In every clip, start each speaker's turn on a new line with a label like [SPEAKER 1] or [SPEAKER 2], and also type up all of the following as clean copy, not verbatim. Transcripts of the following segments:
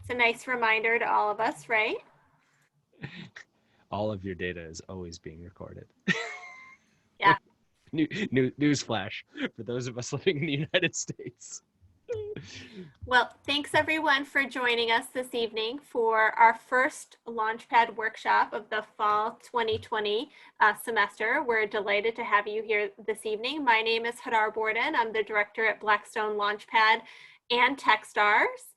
[SPEAKER 1] It's a nice reminder to all of us, right?
[SPEAKER 2] All of your data is always being recorded.
[SPEAKER 1] Yeah.
[SPEAKER 2] News flash for those of us living in the United States.
[SPEAKER 1] Well, thanks everyone for joining us this evening for our first Launchpad workshop of the fall 2020 semester. We're delighted to have you here this evening. My name is Hadar Borden. I'm the director at Blackstone Launchpad and Techstars.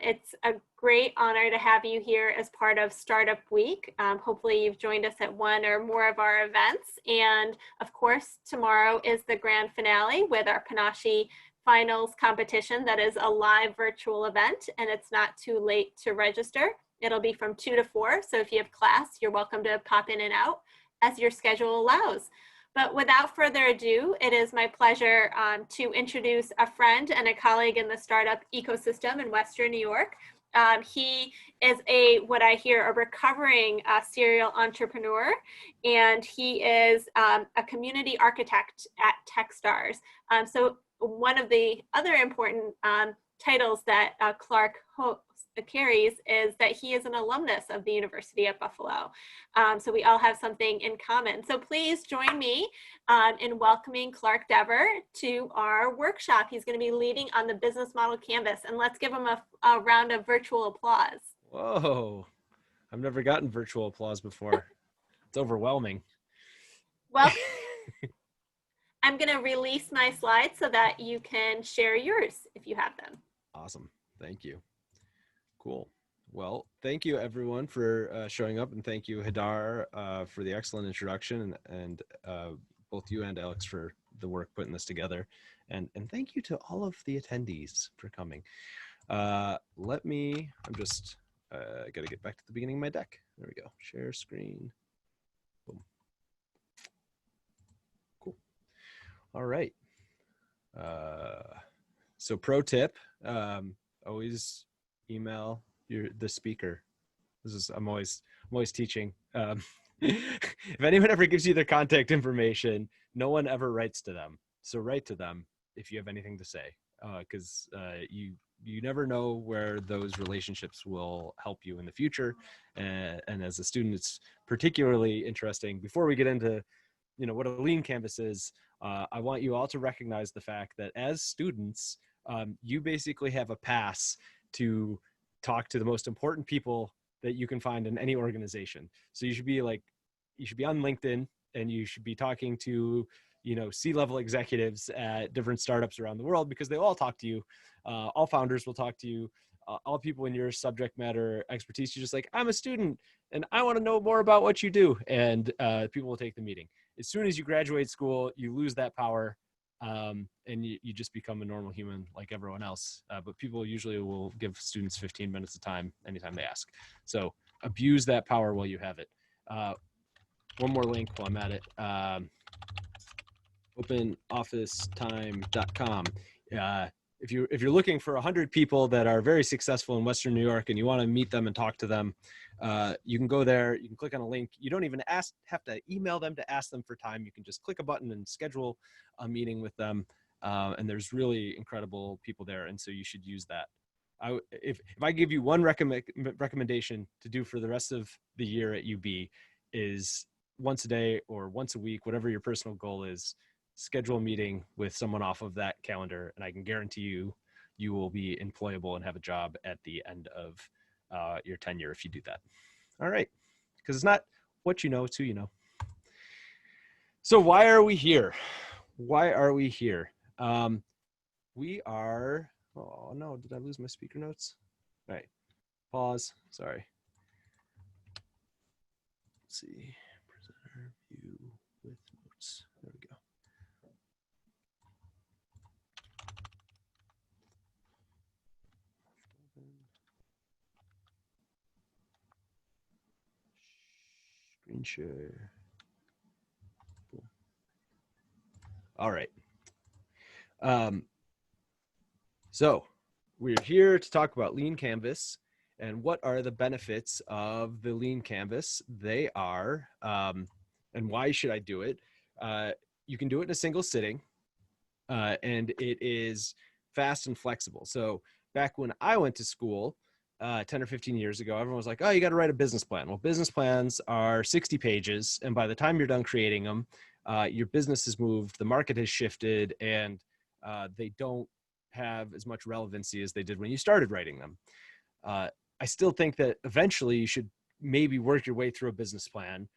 [SPEAKER 1] It's a great honor to have you here as part of Startup Week. Hopefully you've joined us at one or more of our events. And of course, tomorrow is the grand finale with our Panache finals competition that is a live virtual event, and it's not too late to register. It'll be from 2 to 4, so if you have class, you're welcome to pop in and out as your schedule allows. But without further ado, it is my pleasure to introduce a friend and a colleague in the startup ecosystem in Western New York. He is what I hear, a recovering serial entrepreneur, and he is a community architect at Techstars. So one of the other important titles that Clark carries is that he is an alumnus of the University of Buffalo. So we all have something in common. So please join me in welcoming Clark Dever to our workshop. He's going to be leading on the business model canvas, and let's give him a round of virtual applause.
[SPEAKER 2] Whoa, I've never gotten virtual applause before. It's overwhelming.
[SPEAKER 1] Welcome. I'm going to release my slides so that you can share yours if you have them.
[SPEAKER 2] Awesome. Thank you. Cool. Well, thank you everyone for showing up, and thank you Hadar for the excellent introduction, and both you and Alex for the work putting this together, and thank you to all of the attendees for coming. I'm just got to get back to the beginning of my deck. There we go. Share screen. Boom. Cool. All right. So pro tip, always email the speaker. I'm always teaching. If anyone ever gives you their contact information, no one ever writes to them. So write to them if you have anything to say, because you never know where those relationships will help you in the future. And as a student, it's particularly interesting. Before we get into what a lean canvas is, I want you all to recognize the fact that as students, you basically have a pass to talk to the most important people that you can find in any organization. So you should be on LinkedIn, and you should be talking to C-level executives at different startups around the world, because they all talk to you. All founders will talk to you. All people in your subject matter expertise. You're just like, I'm a student and I want to know more about what you do, and people will take the meeting. As soon as you graduate school, you lose that power, and you just become a normal human like everyone else. But people usually will give students 15 minutes of time anytime they ask. So abuse that power while you have it. One more link while I'm at it. openofficetime.com. If you're looking for 100 people that are very successful in Western New York and you want to meet them and talk to them, you can go there. You can click on a link. You don't even have to email them to ask them for time. You can just click a button and schedule a meeting with them. And there's really incredible people there, and so you should use that. If I give you one recommendation to do for the rest of the year at UB, is once a day or once a week, whatever your personal goal is, schedule a meeting with someone off of that calendar, and I can guarantee you will be employable and have a job at the end of your tenure if you do that. All right, because it's not what you know, it's who you know. So why are we here? Why are we here? We are, oh no, did I lose my speaker notes? All right, pause, sorry. Let's see, presenter view with notes, there we go. Screen share. Boom. All right. So we're here to talk about Lean Canvas and what are the benefits of the Lean Canvas. They are, and why should I do it? You can do it in a single sitting, and it is fast and flexible. So back when I went to school, 10 or 15 years ago, everyone was like, oh, you got to write a business plan. Well, business plans are 60 pages. And by the time you're done creating them, your business has moved, the market has shifted, and they don't have as much relevancy as they did when you started writing them. I still think that eventually you should maybe work your way through a business plan.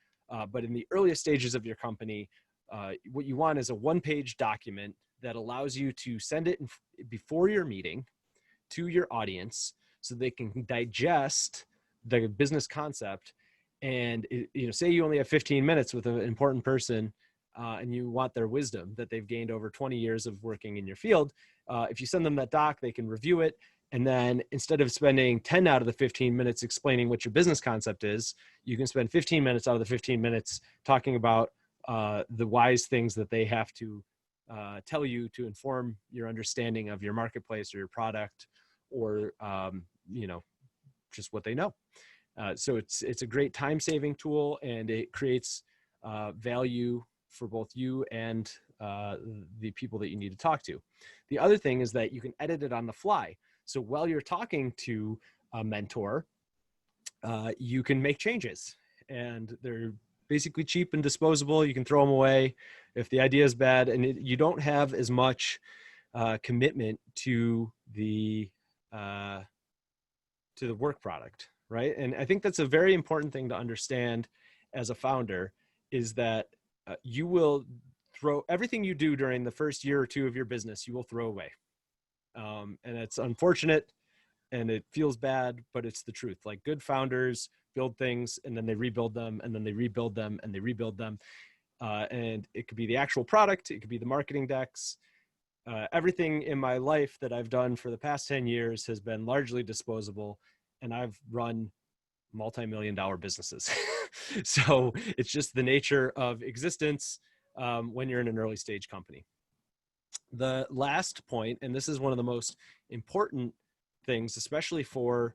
[SPEAKER 2] But in the earliest stages of your company, what you want is a one-page document that allows you to send it before your meeting to your audience so they can digest the business concept. And say you only have 15 minutes with an important person and you want their wisdom that they've gained over 20 years of working in your field. If you send them that doc, they can review it. And then instead of spending 10 out of the 15 minutes explaining what your business concept is, you can spend 15 minutes out of the 15 minutes talking about the wise things that they have to tell you to inform your understanding of your marketplace or your product, or just what they know. So it's a great time-saving tool, and it creates value for both you and the people that you need to talk to. The other thing is that you can edit it on the fly. So while you're talking to a mentor, you can make changes, and they're basically cheap and disposable. You can throw them away if the idea is bad, and you don't have as much commitment to the work product, right? And I think that's a very important thing to understand as a founder, is that you will throw everything you do during the first year or two of your business, you will throw away. And it's unfortunate and it feels bad, but it's the truth. Like, good founders build things and then they rebuild them, and then they rebuild them and they rebuild them. And it could be the actual product, it could be the marketing decks. Everything in my life that I've done for the past 10 years has been largely disposable, and I've run multi-million-dollar businesses. So it's just the nature of existence when you're in an early stage company. The last point, and this is one of the most important things, especially for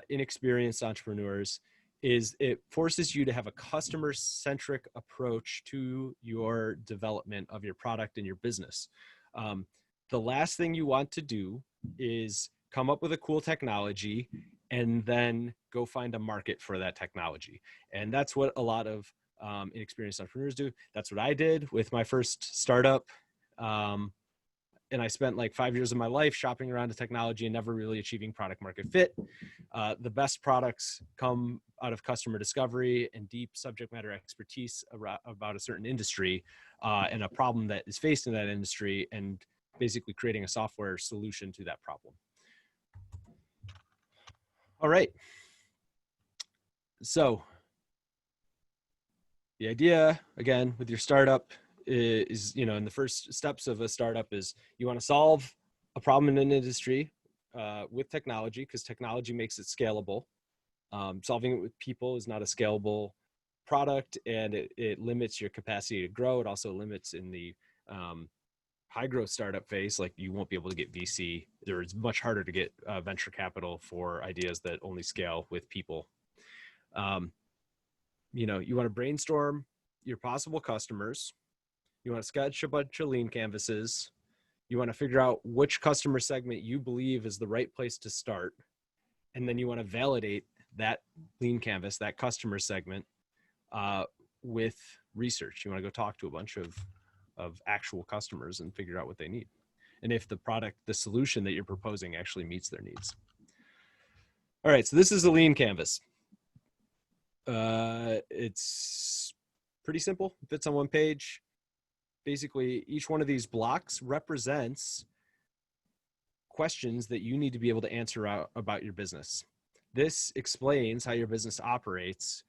[SPEAKER 2] inexperienced entrepreneurs, is it forces you to have a customer-centric approach to your development of your product and your business. The last thing you want to do is come up with a cool technology and then go find a market for that technology. And that's what a lot of inexperienced entrepreneurs do. That's what I did with my first startup. And I spent like 5 years of my life shopping around to technology and never really achieving product market fit. The best products come out of customer discovery and deep subject matter expertise about a certain industry and a problem that is faced in that industry, and basically creating a software solution to that problem. All right. So the idea, again, with your startup is, in the first steps of a startup is you want to solve a problem in an industry with technology, because technology makes it scalable. Solving it with people is not a scalable product, and it limits your capacity to grow. It also limits in the high growth startup phase. Like, you won't be able to get VC. It's much harder to get venture capital for ideas that only scale with people. You want to brainstorm your possible customers. You want to sketch a bunch of lean canvases. You want to figure out which customer segment you believe is the right place to start. And then you want to validate that lean canvas, that customer segment, with research. You want to go talk to a bunch of actual customers and figure out what they need, and if the solution that you're proposing actually meets their needs. All right, so this is a lean canvas. It's pretty simple. It fits on one page. Basically, each one of these blocks represents questions that you need to be able to answer about your business. This explains how your business operates,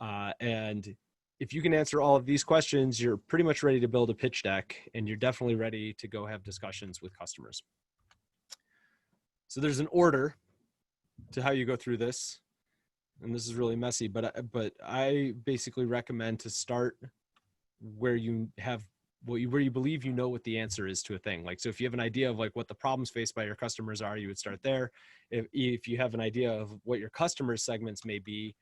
[SPEAKER 2] and if you can answer all of these questions, you're pretty much ready to build a pitch deck, and you're definitely ready to go have discussions with customers. So there's an order to how you go through this, and this is really messy, but I basically recommend to start where you believe you know what the answer is to a thing. Like, so if you have an idea of like what the problems faced by your customers are, you would start there. If you have an idea of what your customer segments may be,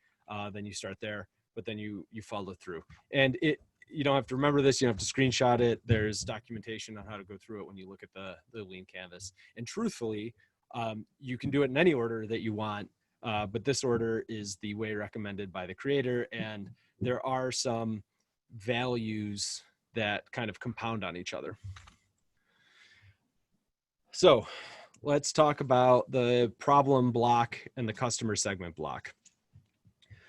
[SPEAKER 2] then you start there. But then you follow through. And you don't have to remember this, you don't have to screenshot it. There's documentation on how to go through it when you look at the lean canvas. And truthfully, You can do it in any order that you want, but this order is the way recommended by the creator. And there are some values that kind of compound on each other. So let's talk about the problem block and the customer segment block.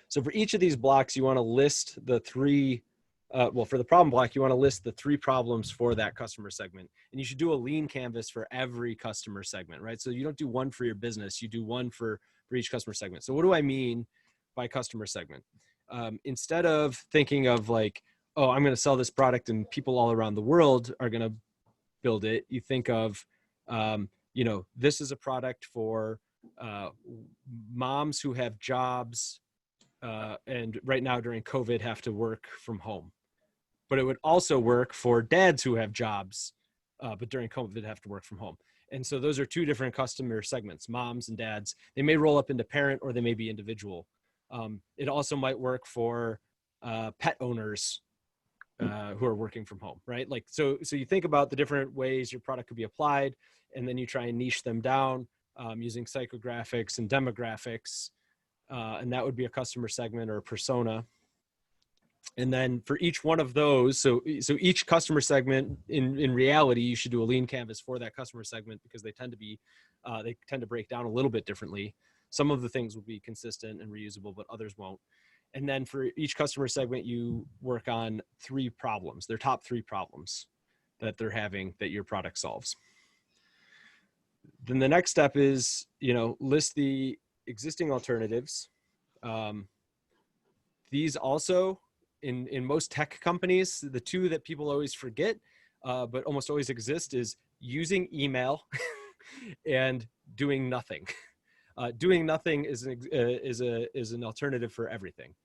[SPEAKER 2] So for each of these blocks, you want to list the three, for the problem block, you want to list the three problems for that customer segment. And you should do a lean canvas for every customer segment, right? So you don't do one for your business, you do one for each customer segment. So what do I mean by customer segment? Instead of thinking of like, oh, I'm going to sell this product and people all around the world are going to build it, you think of, this is a product for moms who have jobs and right now during COVID have to work from home. But it would also work for dads who have jobs, but during COVID have to work from home. And so those are two different customer segments, moms and dads. They may roll up into parent or they may be individual. It also might work for pet owners who are working from home, right? Like, so you think about the different ways your product could be applied, and then you try and niche them down using psychographics and demographics. And that would be a customer segment or a persona. And then for each one of those, so each customer segment in reality, you should do a lean canvas for that customer segment because they tend to break down a little bit differently. Some of the things will be consistent and reusable, but others won't. And then for each customer segment, you work on three problems, their top three problems that they're having that your product solves. Then the next step is, list the existing alternatives. These also, in most tech companies, the two that people always forget, but almost always exist, is using email and doing nothing. Doing nothing is an alternative for everything.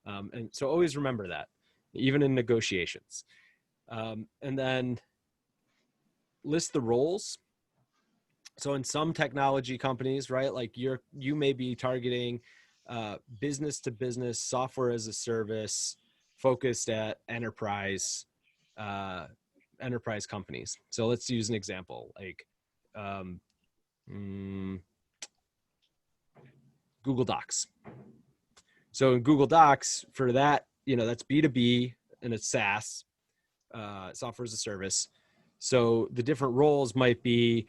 [SPEAKER 2] And so always remember that, even in negotiations. And then list the roles. So in some technology companies, right, like you may be targeting business to business software as a service focused at enterprise companies. So let's use an example like Google Docs. So in Google Docs, for that, that's B2B and it's SaaS, software as a service. So the different roles might be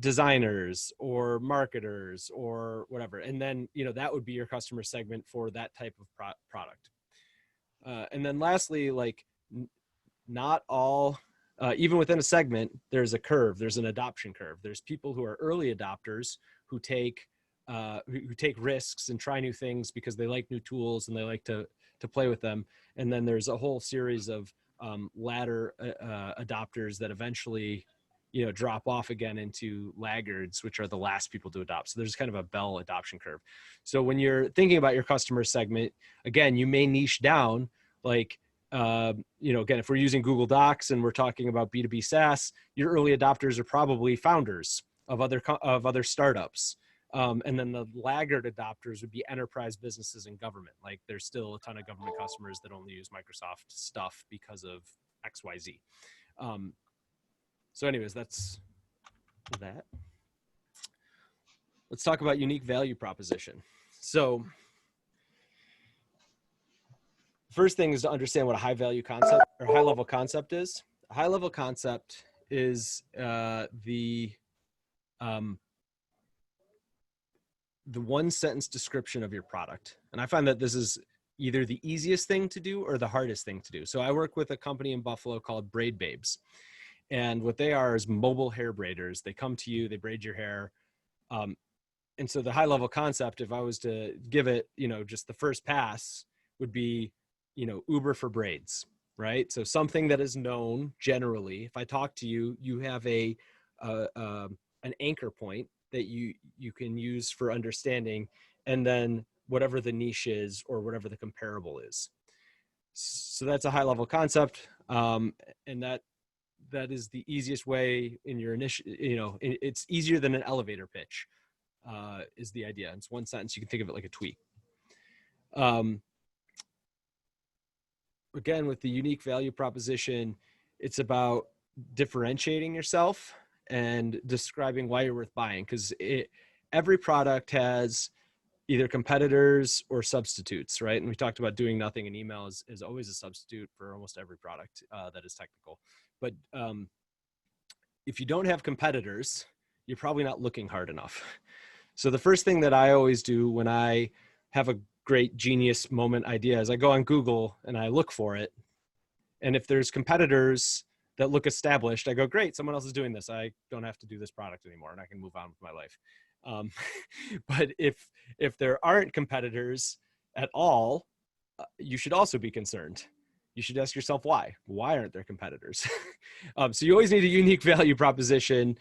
[SPEAKER 2] designers or marketers or whatever. And then, that would be your customer segment for that type of product. And then lastly, like not all, even within a segment, there's a curve, there's an adoption curve. There's people who are early adopters who take risks and try new things because they like new tools and they like to play with them. And then there's a whole series of latter adopters that eventually, drop off again into laggards, which are the last people to adopt. So there's kind of a bell adoption curve. So when you're thinking about your customer segment, again, you may niche down, like, again, if we're using Google Docs and we're talking about B2B SaaS, your early adopters are probably founders of other startups. And then the laggard adopters would be enterprise businesses and government. Like there's still a ton of government customers that only use Microsoft stuff because of XYZ. So anyways, that's that. Let's talk about unique value proposition. So first thing is to understand what a high value concept or high level concept is. A high level concept is the one sentence description of your product. And I find that this is either the easiest thing to do or the hardest thing to do. So I work with a company in Buffalo called Braid Babes. And what they are is mobile hair braiders. They come to you, they braid your hair. And so the high level concept, if I was to give it, just the first pass would be, Uber for braids, right? So something that is known generally. If I talk to you, you have an anchor point that you can use for understanding, and then whatever the niche is or whatever the comparable is. So that's a high level concept. And that is the easiest way in your initial, it's easier than an elevator pitch is the idea. It's one sentence. You can think of it like a tweet. Again, with the unique value proposition, it's about differentiating yourself and describing why you're worth buying, because every product has either competitors or substitutes, right? And we talked about doing nothing, and email is always a substitute for almost every product that is technical. But if you don't have competitors, you're probably not looking hard enough. So the first thing that I always do when I have a great genius moment idea is I go on Google and I look for it. And if there's competitors that look established, I go, great, someone else is doing this. I don't have to do this product anymore and I can move on with my life. But if there aren't competitors at all, you should also be concerned. You should ask yourself why. Why aren't there competitors? So you always need a unique value proposition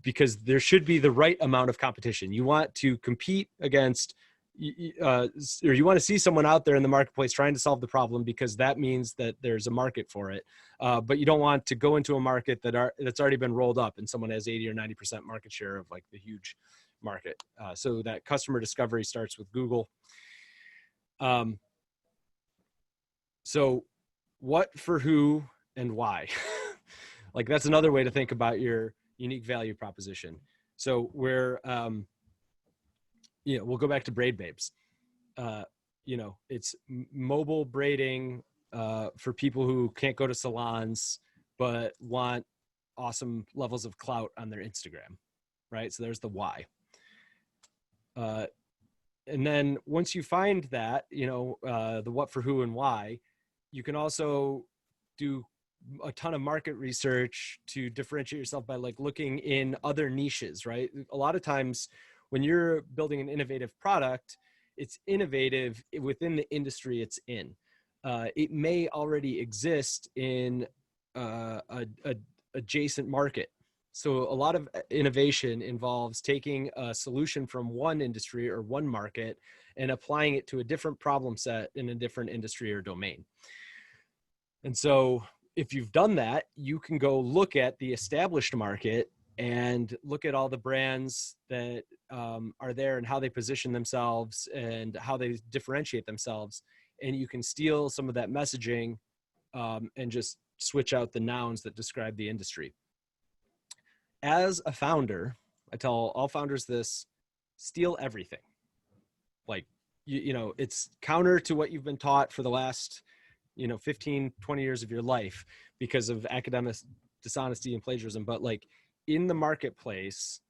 [SPEAKER 2] because there should be the right amount of competition. You want to compete against, or you want to see someone out there in the marketplace trying to solve the problem because that means that there's a market for it. But you don't want to go into a market that's already been rolled up and someone has 80 or 90% market share of like the huge market. So that customer discovery starts with Google. So what, for who, and why? Like that's another way to think about your unique value proposition. So we'll go back to Braid Babes. It's mobile braiding for people who can't go to salons, but want awesome levels of clout on their Instagram, right? So there's the why. And then once you find that, the what, for who, and why, you can also do a ton of market research to differentiate yourself by like looking in other niches, right? A lot of times when you're building an innovative product, it's innovative within the industry it's in. It may already exist in a adjacent market. So a lot of innovation involves taking a solution from one industry or one market and applying it to a different problem set in a different industry or domain. And so if you've done that, you can go look at the established market and look at all the brands that are there and how they position themselves and how they differentiate themselves. And you can steal some of that messaging and just switch out the nouns that describe the industry. As a founder, I tell all founders this: steal everything. Like, it's counter to what you've been taught for the last 15, 20 years of your life because of academic dishonesty and plagiarism. But like in the marketplace,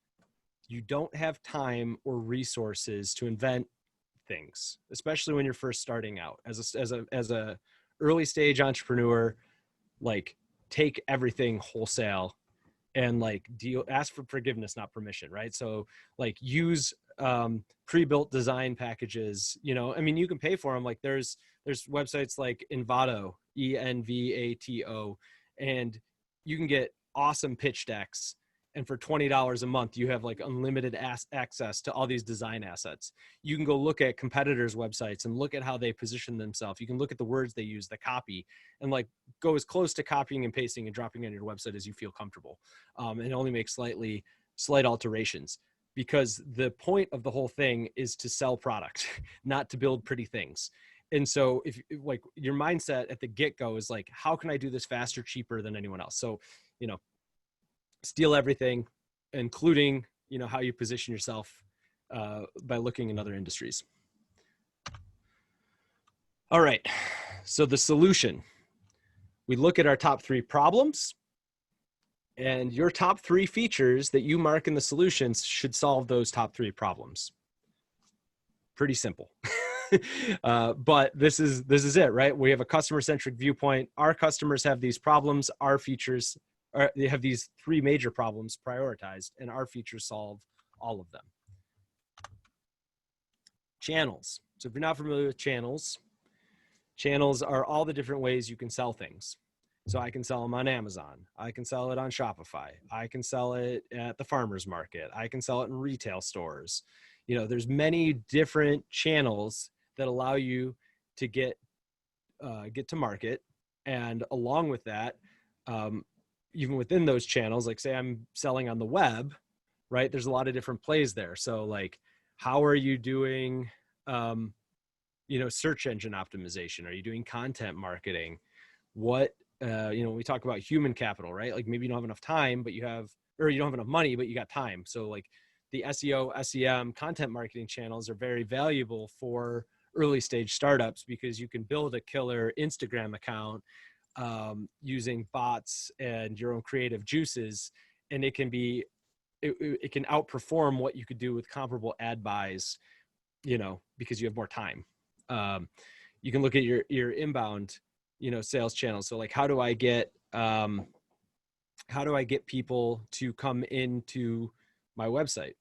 [SPEAKER 2] you don't have time or resources to invent things, especially when you're first starting out as a early stage entrepreneur. Like, take everything wholesale and like ask for forgiveness, not permission, right? So like use pre-built design packages. You can pay for them. Like there's websites like Envato, Envato, and you can get awesome pitch decks. And for $20 a month, you have like unlimited access to all these design assets. You can go look at competitors' websites and look at how they position themselves. You can look at the words they use, the copy, and like go as close to copying and pasting and dropping on your website as you feel comfortable. And only make slight alterations, because the point of the whole thing is to sell product, not to build pretty things. And so if like your mindset at the get-go is like, how can I do this faster, cheaper than anyone else? So, steal everything, including, how you position yourself by looking in other industries. All right. So the solution, we look at our top 3 problems, and your top 3 features that you mark in the solutions should solve those top 3 problems. Pretty simple. But this is it, right? We have a customer-centric viewpoint. Our customers have these problems. Our features they have these 3 major problems prioritized, and our features solve all of them. Channels. So if you're not familiar with channels are all the different ways you can sell things. So I can sell them on Amazon. I can sell it on Shopify. I can sell it at the farmer's market. I can sell it in retail stores. There's many different channels that allow you to get to market. And along with that, even within those channels, like say I'm selling on the web, right? There's a lot of different plays there. So like, how are you doing, search engine optimization? Are you doing content marketing? What when we talk about human capital, right? Like maybe you don't have enough time, but you don't have enough money, but you got time. So like the SEO, SEM content marketing channels are very valuable for early stage startups because you can build a killer Instagram account using bots and your own creative juices, and it can outperform what you could do with comparable ad buys, because you have more time. You can look at your inbound, sales channels. So like, how do I get people to come into my website,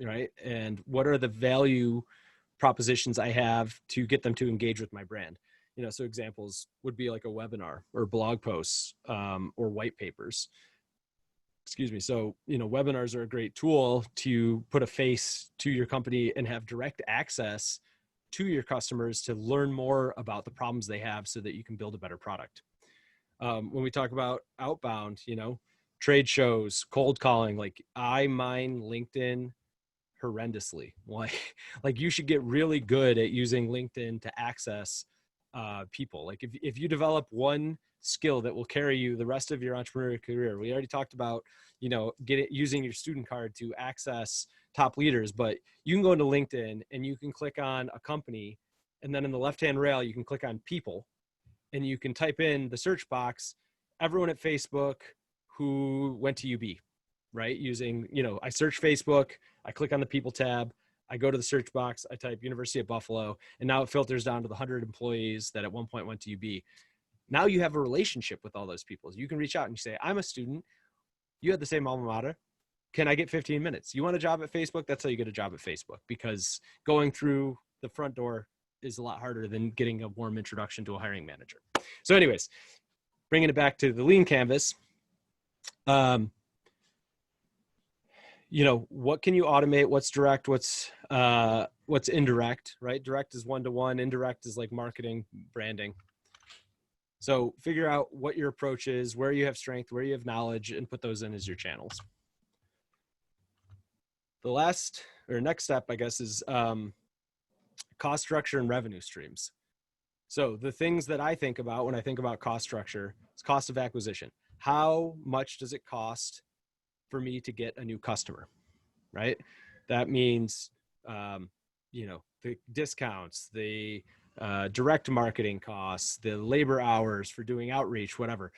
[SPEAKER 2] right? And what are the value propositions I have to get them to engage with my brand? So examples would be like a webinar or blog posts, or white papers. Excuse me. So, webinars are a great tool to put a face to your company and have direct access to your customers to learn more about the problems they have so that you can build a better product. When we talk about outbound, trade shows, cold calling, like I mine LinkedIn horrendously. Like you should get really good at using LinkedIn to access people. Like if you develop one skill that will carry you the rest of your entrepreneurial career. We already talked about, using your student card to access top leaders, but you can go into LinkedIn and you can click on a company, and then in the left-hand rail, you can click on people, and you can type in the search box, everyone at Facebook who went to UB, right? Using, I search Facebook, I click on the people tab, I go to the search box, I type University of Buffalo, and now it filters down to the 100 employees that at one point went to UB. Now you have a relationship with all those people. You can reach out and you say, I'm a student. You had the same alma mater. Can I get 15 minutes? You want a job at Facebook? That's how you get a job at Facebook, because going through the front door is a lot harder than getting a warm introduction to a hiring manager. So anyways, bringing it back to the lean canvas, what can you automate? What's direct? What's indirect, right? Direct is one-to-one. Indirect is like marketing, branding. So figure out what your approach is, where you have strength, where you have knowledge, and put those in as your channels. The next step, I guess, is cost structure and revenue streams. So the things that I think about when I think about cost structure is cost of acquisition. How much does it cost for me to get a new customer, right? That means, the discounts, the direct marketing costs, the labor hours for doing outreach, whatever.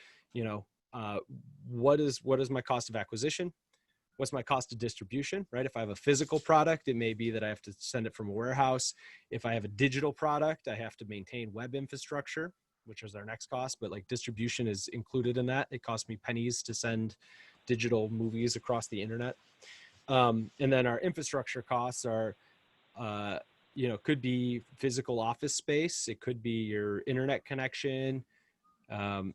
[SPEAKER 2] What is my cost of acquisition? What's my cost of distribution, right? If I have a physical product, it may be that I have to send it from a warehouse. If I have a digital product, I have to maintain web infrastructure, which is our next cost, but like distribution is included in that. It costs me pennies to send digital movies across the internet. And then our infrastructure costs are, could be physical office space. It could be your internet connection,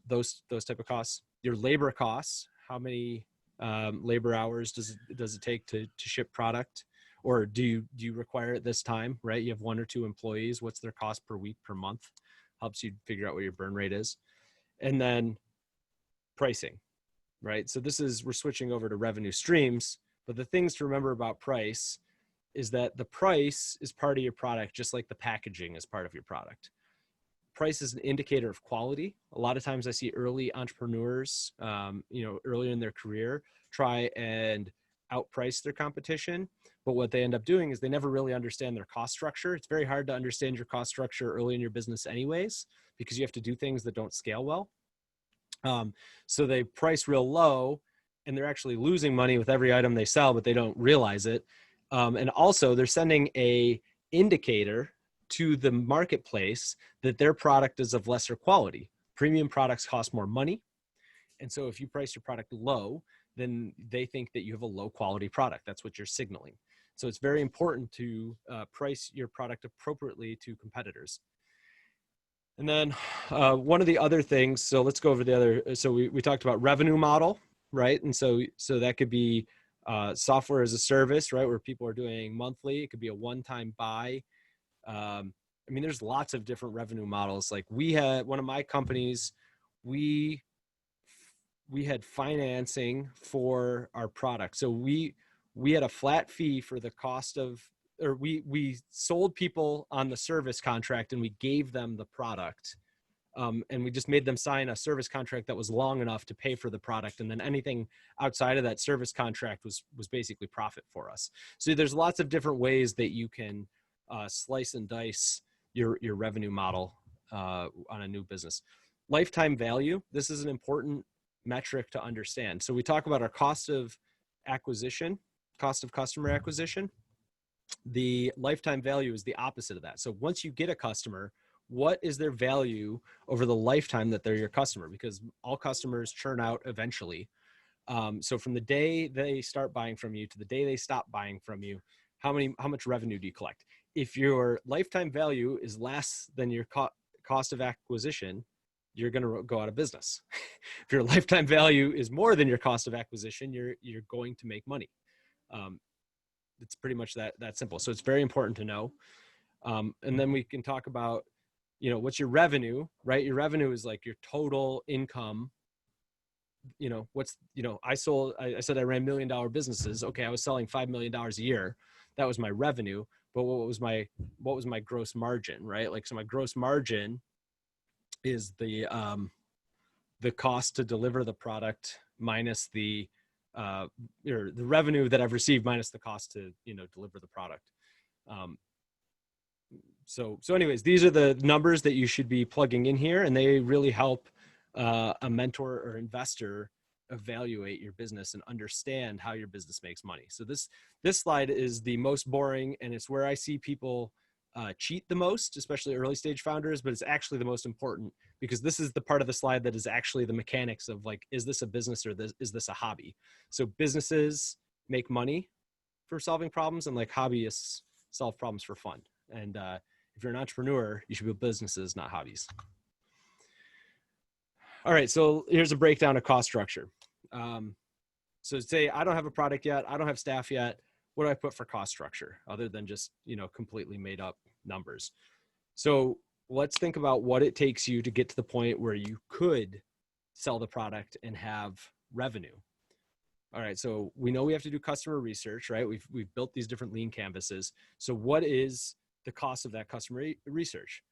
[SPEAKER 2] those type of costs. Your labor costs, how many labor hours does it take to ship product, or do you require it this time, right? You have 1 or 2 employees. What's their cost per week, per month? Helps you figure out what your burn rate is. And then pricing, right? So we're switching over to revenue streams, but the things to remember about price is that the price is part of your product, just like the packaging is part of your product. Price is an indicator of quality. A lot of times I see early entrepreneurs, earlier in their career, try and outprice their competition. But what they end up doing is they never really understand their cost structure. It's very hard to understand your cost structure early in your business anyways, because you have to do things that don't scale well. So they price real low, and they're actually losing money with every item they sell, but they don't realize it. And also they're sending a indicator to the marketplace that their product is of lesser quality. Premium products cost more money. And so if you price your product low, then they think that you have a low quality product. That's what you're signaling. So it's very important to price your product appropriately to competitors. And then one of the other things, so let's go over the other, so we talked about revenue model, right? And so that could be software as a service, right? Where people are doing monthly. It could be a one-time buy. There's lots of different revenue models. Like we had one of my companies, we had financing for our product. So we had a flat fee for the cost of, or we sold people on the service contract and we gave them the product And we just made them sign a service contract that was long enough to pay for the product. And then anything outside of that service contract was basically profit for us. So there's lots of different ways that you can slice and dice your revenue model on a new business. Lifetime value, this is an important metric to understand. So we talk about our cost of acquisition, cost of customer acquisition. The lifetime value is the opposite of that. So once you get a customer, what is their value over the lifetime that they're your customer? Because all customers churn out eventually. So from the day they start buying from you to the day they stop buying from you, how much revenue do you collect? If your lifetime value is less than your cost of acquisition, you're going to go out of business. If your lifetime value is more than your cost of acquisition, you're going to make money. It's pretty much that simple. So it's very important to know. And then we can talk about, what's your revenue, right? Your revenue is like your total income. I said I ran $1 million businesses. Okay. I was selling $5 million a year. That was my revenue. But what was my gross margin, right? Like, so my gross margin is the cost to deliver the product minus the revenue that I've received minus the cost to, deliver the product. So anyways, these are the numbers that you should be plugging in here, and they really help a mentor or investor evaluate your business and understand how your business makes money. So this slide is the most boring, and it's where I see people cheat the most, especially early stage founders, but it's actually the most important, because this is the part of the slide that is actually the mechanics of, like, is this a business or is this a hobby? So businesses make money for solving problems, and like hobbyists solve problems for fun. And if you're an entrepreneur, you should build businesses, not hobbies. All right, so here's a breakdown of cost structure. So say I don't have a product yet, I don't have staff yet. What do I put for cost structure other than just, completely made up numbers? So let's think about what it takes you to get to the point where you could sell the product and have revenue. All right, so we know we have to do customer research, right? We've built these different lean canvases. So what is the cost of that customer research?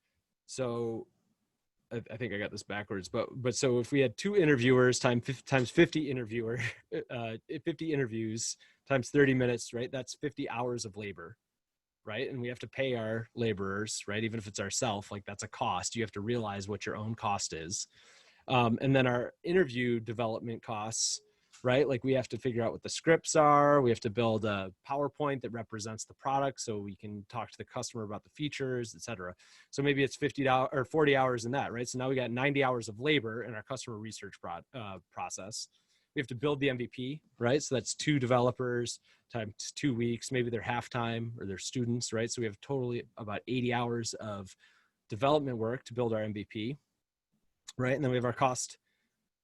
[SPEAKER 2] So I think I got this backwards, but so if we had 2 interviewers times 50 50 interviews times 30 minutes, right? That's 50 hours of labor, right? And we have to pay our laborers, right? Even if it's ourselves, like, that's a cost. You have to realize what your own cost is. And then our interview development costs, right? Like, we have to figure out what the scripts are. We have to build a PowerPoint that represents the product so we can talk to the customer about the features, et cetera. So maybe it's $50 or 40 hours in that, right? So now we got 90 hours of labor in our customer research process. We have to build the MVP, right? So that's 2 developers times 2 weeks. Maybe they're half-time or they're students, right? So we have totally about 80 hours of development work to build our MVP, right? And then we have our cost,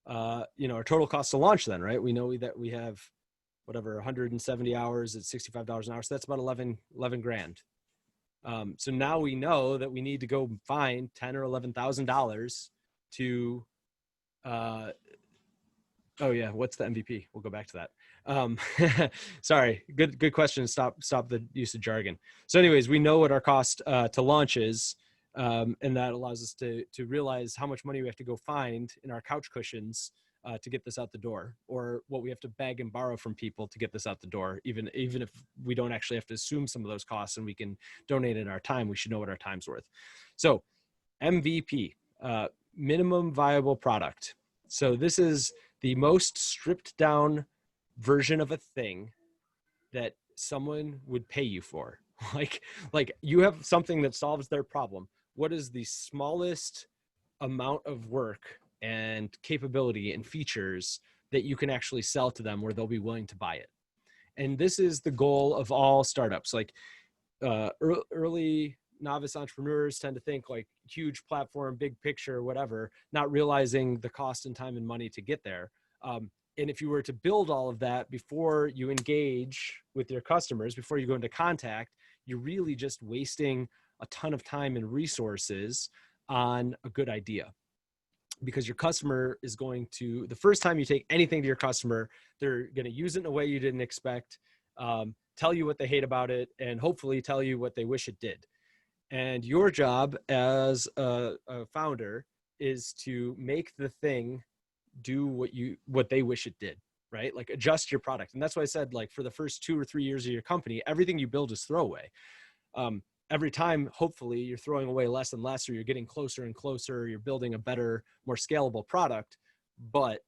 [SPEAKER 2] our total cost to launch then, right? We know that we have whatever, 170 hours at $65 an hour. So that's about 11 grand. So now we know that we need to go find $10,000 or $11,000 to, oh yeah, what's the MVP? We'll go back to that. Sorry, good question. Stop the use of jargon. So anyways, we know what our cost to launch is, and that allows us to realize how much money we have to go find in our couch cushions to get this out the door, or what we have to beg and borrow from people to get this out the door. Even if we don't actually have to assume some of those costs and we can donate in our time, we should know what our time's worth. So MVP, minimum viable product. So this is the most stripped down version of a thing that someone would pay you for. Like you have something that solves their problem. What is the smallest amount of work and capability and features that you can actually sell to them where they'll be willing to buy it? And this is the goal of all startups. Like early novice entrepreneurs tend to think like huge platform, big picture, whatever, not realizing the cost and time and money to get there. And if you were to build all of that before you engage with your customers, before you go into contact, you're really just wasting a ton of time and resources on a good idea. Because your customer is going to, the first time you take anything to your customer, they're going to use it in a way you didn't expect, tell you what they hate about it, and hopefully tell you what they wish it did. And your job as a founder is to make the thing do what they wish it did, right? Like adjust your product. And that's why I said, like, for the first 2 or 3 years of your company, everything you build is throwaway. Every time, hopefully, you're throwing away less and less, or you're getting closer and closer, you're building a better, more scalable product, but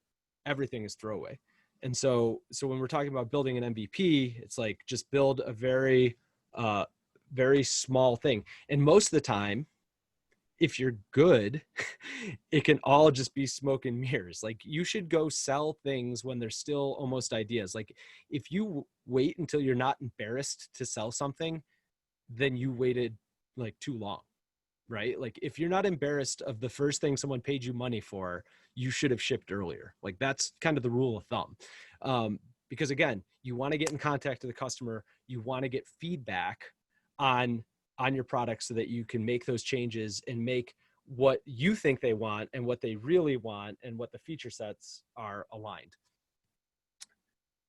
[SPEAKER 2] everything is throwaway. And so when we're talking about building an MVP, it's like, just build a very, very small thing. And most of the time, if you're good, it can all just be smoke and mirrors. Like, you should go sell things when they're still almost ideas. Like, if you wait until you're not embarrassed to sell something, then you waited like too long, right? Like, if you're not embarrassed of the first thing someone paid you money for, you should have shipped earlier. Like, that's kind of the rule of thumb. Because again, you want to get in contact with the customer, you want to get feedback on your product so that you can make those changes and make what you think they want and what they really want and what the feature sets are aligned.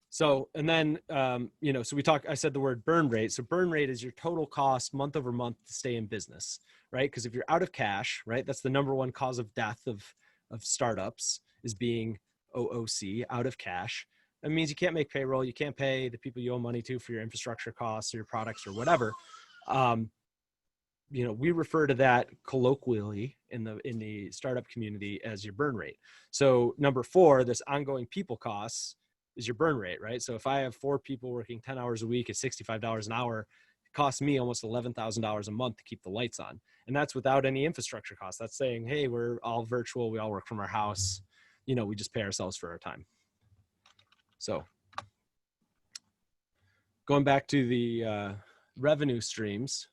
[SPEAKER 2] So, and then, so I said the word burn rate. So burn rate is your total cost month over month to stay in business, right? Because if you're out of cash, right, that's the number one cause of death of startups, is being OOC, out of cash. That means you can't make payroll. You can't pay the people you owe money to for your infrastructure costs or your products or whatever. We refer to that colloquially in the startup community as your burn rate. So number 4, this ongoing people costs, is your burn rate, right? So if I have 4 people working 10 hours a week at $65 an hour, it costs me almost $11,000 a month to keep the lights on. And that's without any infrastructure costs. That's saying, hey, we're all virtual. We all work from our house. We just pay ourselves for our time. So going back to the revenue streams,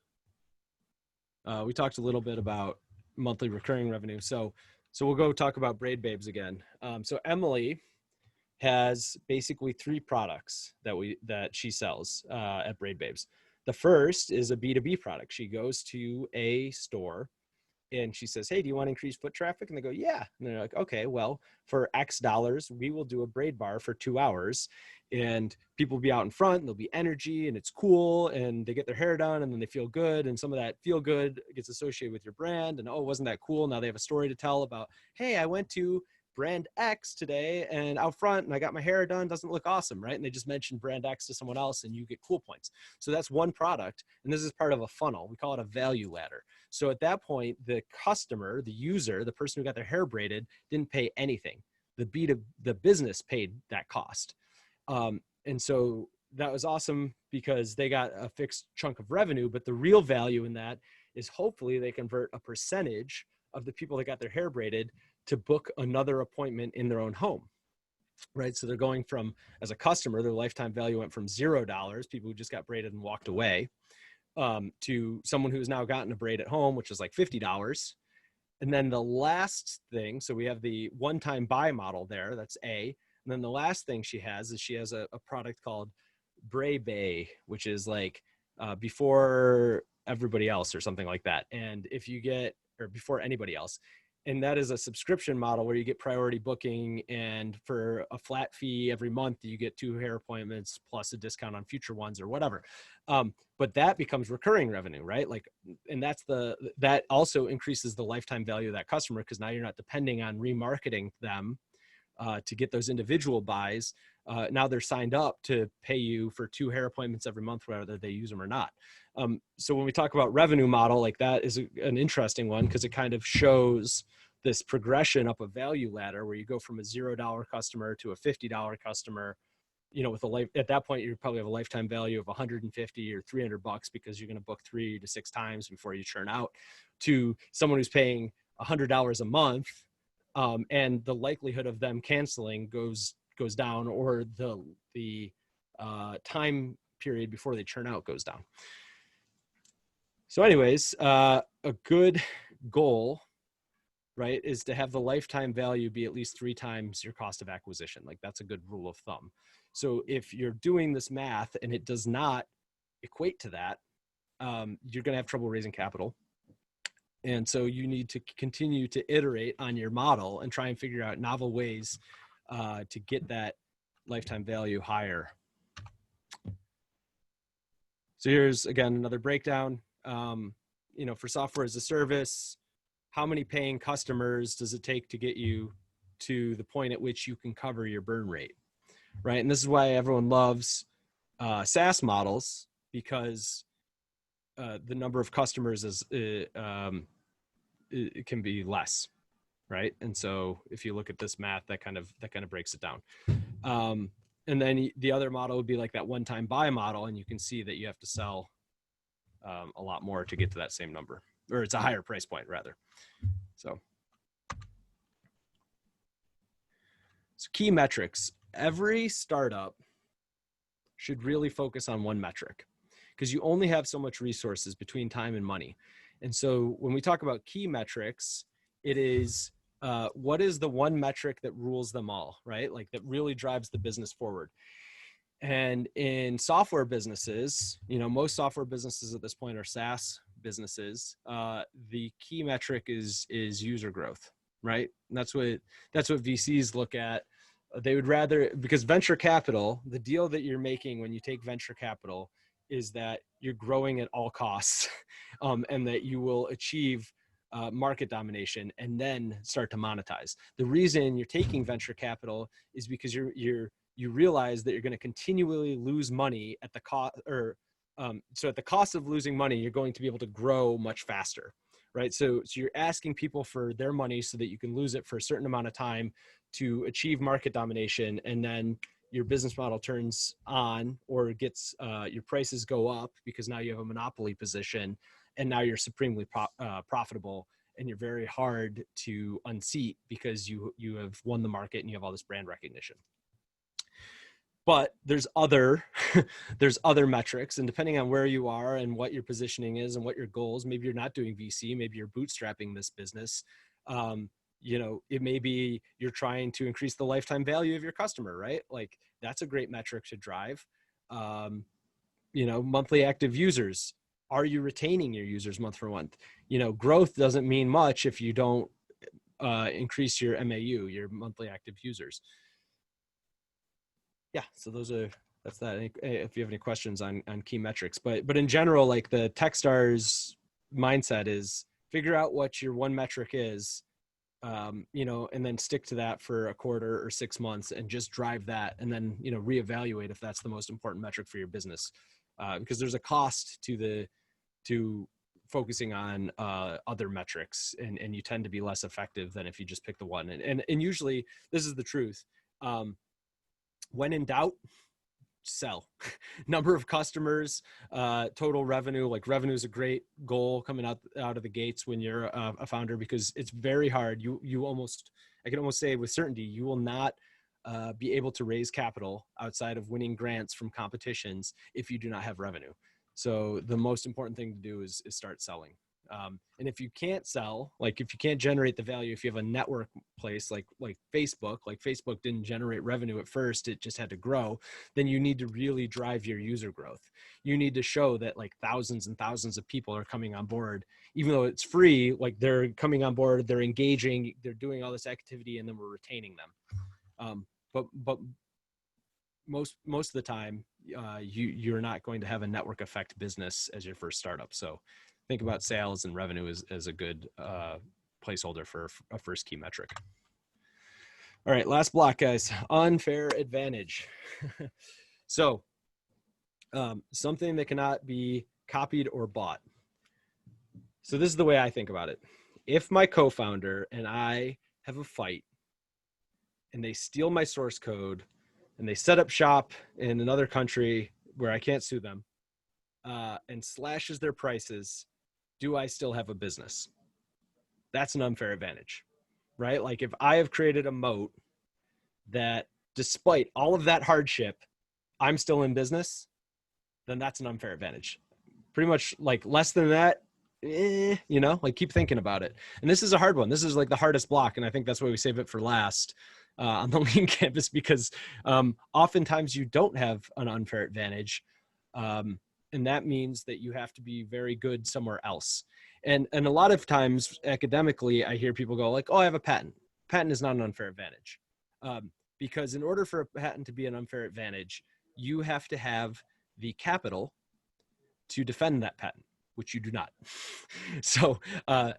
[SPEAKER 2] we talked a little bit about monthly recurring revenue. So we'll go talk about Braid Babes again. So Emily has basically 3 products that she sells at Braid Babes. The first is a B2B product. She goes to a store and she says, hey, do you want to increase foot traffic? And they go, yeah. And they're like, okay, well, for X dollars, we will do a braid bar for 2 hours. And people will be out in front and there'll be energy and it's cool and they get their hair done and then they feel good. And some of that feel good gets associated with your brand. And, oh, wasn't that cool? Now they have a story to tell about, hey, I went to brand X today and out front and I got my hair done. Doesn't look awesome, right? And they just mentioned brand X to someone else and you get cool points. So that's one product. And this is part of a funnel. We call it a value ladder. So at that point, the customer, the user, the person who got their hair braided didn't pay anything. The business paid that cost. And so that was awesome because they got a fixed chunk of revenue, but the real value in that is hopefully they convert a percentage of the people that got their hair braided to book another appointment in their own home, right? So they're going from, as a customer, their lifetime value went from $0, people who just got braided and walked away, to someone who's now gotten a braid at home, which is like $50. And then the last thing, so we have the one-time buy model there, that's A. And then the last thing she has is she has a product called Braid Bay, which is like before everybody else or something like that. And if you get, or before anybody else, and that is a subscription model where you get priority booking, and for a flat fee every month, you get 2 hair appointments plus a discount on future ones or whatever. But that becomes recurring revenue, right? Like, and that also increases the lifetime value of that customer, because now you're not depending on remarketing them to get those individual buys. Now they're signed up to pay you for 2 hair appointments every month, whether they use them or not. So when we talk about revenue model, like, that is an interesting one, because it kind of shows this progression up a value ladder where you go from a $0 customer to a $50 customer, with at that point, you probably have a lifetime value of 150 or $300 because you're going to book 3 to 6 times before you churn out, to someone who's paying $100 a month. And the likelihood of them canceling goes down, or the time period before they churn out goes down. So anyways, a good goal, right, is to have the lifetime value be at least 3 times your cost of acquisition. Like, that's a good rule of thumb. So if you're doing this math and it does not equate to that, you're going to have trouble raising capital. And so you need to continue to iterate on your model and try and figure out novel ways to get that lifetime value higher. So here's, again, another breakdown. For software as a service, how many paying customers does it take to get you to the point at which you can cover your burn rate, right? And this is why everyone loves SaaS models, because the number of customers is it can be less, right? And so if you look at this math, that kind of breaks it down. And then the other model would be like that one-time buy model, and you can see that you have to sell a lot more to get to that same number, or it's a higher price point rather. So key metrics. Every startup should really focus on one metric, because you only have so much resources between time and money. And so when we talk about key metrics, it is what is the one metric that rules them all, right? Like that really drives the business forward. And in software businesses, most software businesses at this point are SaaS businesses. The key metric is user growth, right? And that's what VCs look at. They would rather, because venture capital, the deal that you're making when you take venture capital is that you're growing at all costs, and that you will achieve market domination and then start to monetize. The reason you're taking venture capital is because you realize that you're going to continually lose money at the cost, or so at the cost of losing money, you're going to be able to grow much faster, right? So you're asking people for their money so that you can lose it for a certain amount of time to achieve market domination, and then your business model turns on, or gets your prices go up because now you have a monopoly position, and now you're supremely profitable, and you're very hard to unseat because you have won the market and you have all this brand recognition. But there's other metrics, and depending on where you are and what your positioning is and what your goals, maybe you're not doing VC, maybe you're bootstrapping this business. It may be you're trying to increase the lifetime value of your customer, right? Like that's a great metric to drive. Monthly active users. Are you retaining your users month for month? Growth doesn't mean much if you don't increase your MAU, your monthly active users. Yeah, so that's that. If you have any questions on key metrics, but in general, like the Techstars mindset is figure out what your one metric is, and then stick to that for a quarter or 6 months and just drive that, and then reevaluate if that's the most important metric for your business, because there's a cost to focusing on other metrics, and you tend to be less effective than if you just pick the one. And usually this is the truth. When in doubt, sell. Number of customers, total revenue. Like revenue is a great goal coming out of the gates when you're a founder, because it's very hard. I can almost say with certainty, you will not be able to raise capital outside of winning grants from competitions if you do not have revenue. So the most important thing to do is start selling. And if you can't sell, like if you can't generate the value, if you have a network place like Facebook didn't generate revenue at first, it just had to grow, then you need to really drive your user growth. You need to show that like thousands and thousands of people are coming on board, even though it's free, like they're coming on board, they're engaging, they're doing all this activity, and then we're retaining them. But most of the time, you're not going to have a network effect business as your first startup. So think about sales and revenue as a good placeholder for a first key metric. All right, last block, guys. Unfair advantage. So something that cannot be copied or bought. So this is the way I think about it. If my co-founder and I have a fight and they steal my source code and they set up shop in another country where I can't sue them, and slashes their prices, do I still have a business? That's an unfair advantage, right? Like if I have created a moat that despite all of that hardship, I'm still in business, then that's an unfair advantage. Pretty much like less than that, like keep thinking about it. And this is a hard one. This is like the hardest block. And I think that's why we save it for last on the Lean Campus, because oftentimes you don't have an unfair advantage. And that means that you have to be very good somewhere else. And a lot of times academically, I hear people go like, oh, I have a patent. Patent is not an unfair advantage. Because in order for a patent to be an unfair advantage, you have to have the capital to defend that patent, which you do not. So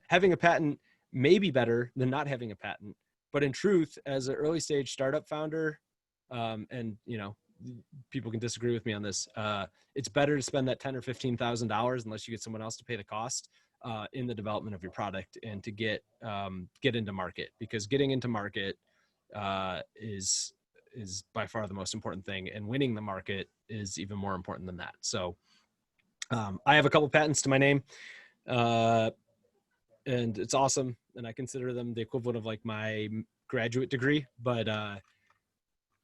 [SPEAKER 2] having a patent may be better than not having a patent. But in truth, as an early stage startup founder, and people can disagree with me on this, it's better to spend that $10,000 or $15,000 unless you get someone else to pay the cost in the development of your product and to get into market, because getting into market is by far the most important thing, and winning the market is even more important than that. So I have a couple patents to my name, and it's awesome, and I consider them the equivalent of like my graduate degree, but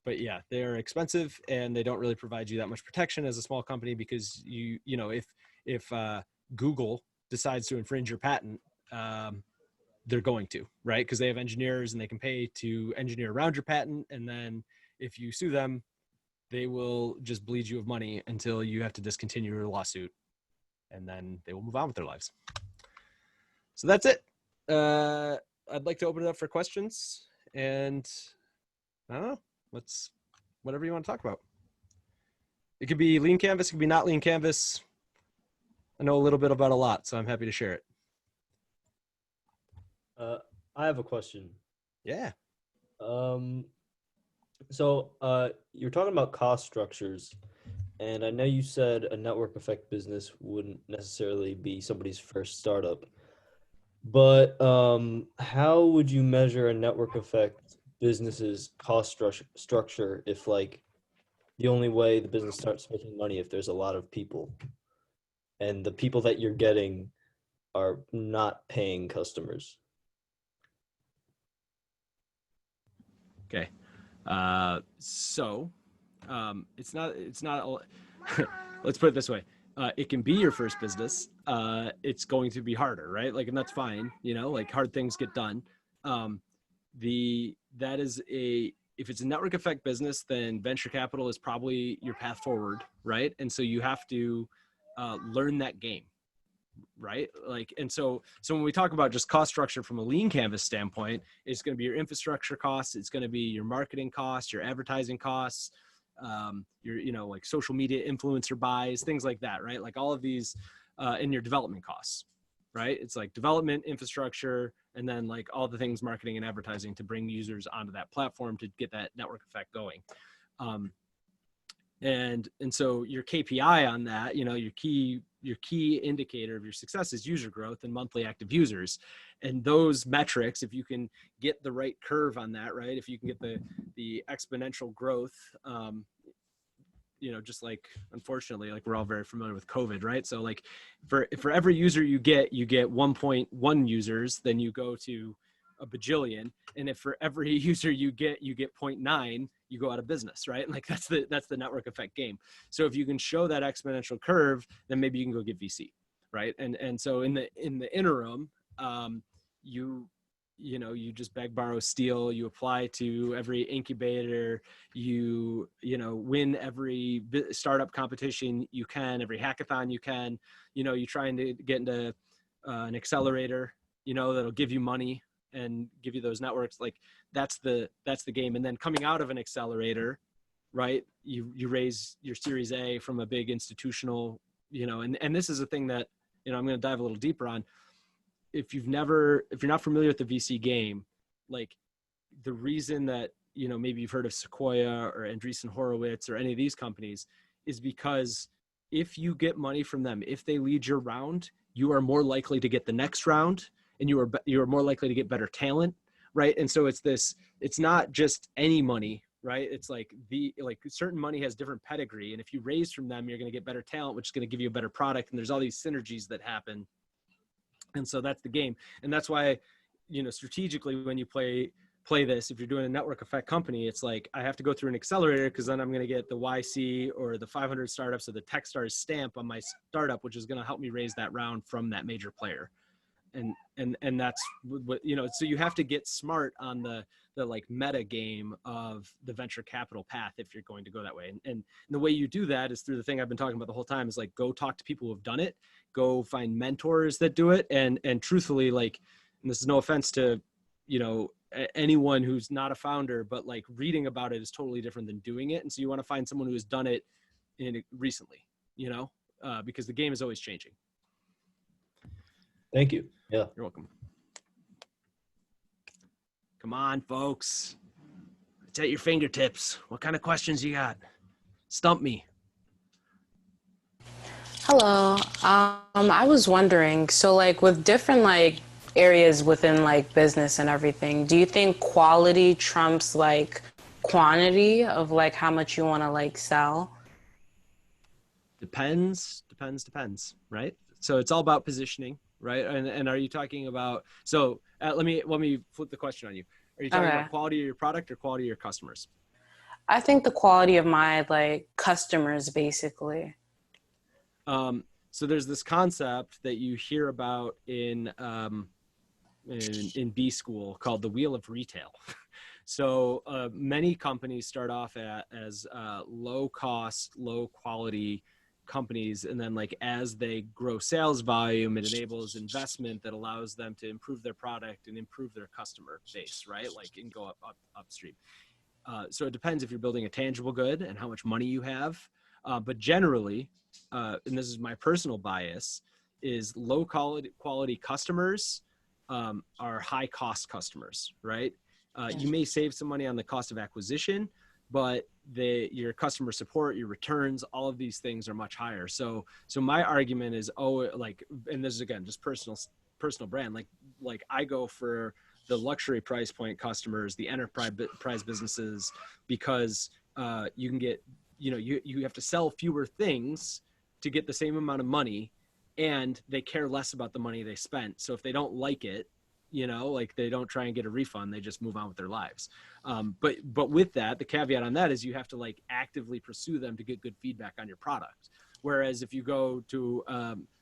[SPEAKER 2] yeah, they're expensive and they don't really provide you that much protection as a small company, because if Google decides to infringe your patent, they're going to, right? Because they have engineers and they can pay to engineer around your patent. And then if you sue them, they will just bleed you of money until you have to discontinue your lawsuit, and then they will move on with their lives. So that's it. I'd like to open it up for questions, and I don't know, whatever you want to talk about. It could be lean canvas, it could be not lean canvas. I know a little bit about a lot, so I'm happy to share it.
[SPEAKER 3] I have a question.
[SPEAKER 2] Yeah.
[SPEAKER 3] So you're talking about cost structures, and I know you said a network effect business wouldn't necessarily be somebody's first startup, but how would you measure a network effect business's cost structure if, like, the only way the business starts making money if there's a lot of people, and the people that you're getting are not paying customers?
[SPEAKER 2] Okay. So it's not let's put it this way. It can be your first business. It's going to be harder, right? Like, and that's fine. Like, hard things get done. If it's a network effect business, then venture capital is probably your path forward, right? And so you have to learn that game, right? Like, and so when we talk about just cost structure from a lean canvas standpoint, it's going to be your infrastructure costs, it's going to be your marketing costs, your advertising costs, your like social media influencer buys, things like that, right? Like all of these, and your development costs, right? It's like development, infrastructure, and then like all the things marketing and advertising to bring users onto that platform to get that network effect going. And so your KPI on that, your key indicator of your success is user growth and monthly active users. And those metrics, if you can get the right curve on that, right? If you can get the exponential growth, just like, unfortunately, like we're all very familiar with COVID, right? So like for every user you get 1.1 users, then you go to a bajillion. And if for every user you get 0.9, you go out of business, right? Like that's the network effect game. So if you can show that exponential curve, then maybe you can go get VC, right? And so in the interim, you just beg, borrow, steal. You apply to every incubator. You win every startup competition you can, every hackathon you can. You trying to get into an accelerator, that'll give you money and give you those networks. Like that's the game. And then coming out of an accelerator, right, you raise your Series A from a big institutional, and this is a thing that I'm going to dive a little deeper on. If you're not familiar with the VC game, like the reason that maybe you've heard of Sequoia or Andreessen Horowitz or any of these companies is because if you get money from them, if they lead your round, you are more likely to get the next round, and you are more likely to get better talent, right? And so it's not just any money, right? It's like certain money has different pedigree, and if you raise from them, you're going to get better talent, which is going to give you a better product, and there's all these synergies that happen. And so that's the game. And that's why, strategically, when you play this, if you're doing a network effect company, it's like, I have to go through an accelerator because then I'm going to get the YC or the 500 startups or the Techstars stamp on my startup, which is going to help me raise that round from that major player. And that's what, so you have to get smart on the like meta game of the venture capital path if you're going to go that way. And the way you do that is through the thing I've been talking about the whole time, is like, go talk to people who have done it, go find mentors that do it. And truthfully, like, and this is no offense to, anyone who's not a founder, but like reading about it is totally different than doing it. And so you want to find someone who has done it recently, because the game is always changing.
[SPEAKER 3] Thank you. Yeah.
[SPEAKER 2] You're welcome. Come on, folks. It's at your fingertips. What kind of questions you got? Stump me.
[SPEAKER 4] Hello. I was wondering, so like with different like areas within like business and everything, do you think quality trumps like quantity of like how much you want to like sell?
[SPEAKER 2] Depends, right? So it's all about positioning, right? And are you talking about, so let me flip the question on you. Are you talking
[SPEAKER 4] Okay.
[SPEAKER 2] about quality of your product or quality of your customers?
[SPEAKER 4] I think the quality of my like customers basically.
[SPEAKER 2] So there's this concept that you hear about in B school called the wheel of retail. So many companies start off as low cost, low quality companies, and then like as they grow sales volume, it enables investment that allows them to improve their product and improve their customer base, right? Like and go upstream. So it depends if you're building a tangible good and how much money you have. But generally, and this is my personal bias, is low quality customers are high cost customers, right? You may save some money on the cost of acquisition, but your customer support, your returns, all of these things are much higher. So my argument is, and this is again just personal brand. Like I go for the luxury price point customers, the enterprise businesses, because you can get, you have to sell fewer things to get the same amount of money, and they care less about the money they spent. So if they don't like it, like they don't try and get a refund, they just move on with their lives. But with that, the caveat on that is you have to like actively pursue them to get good feedback on your product. Whereas if you go to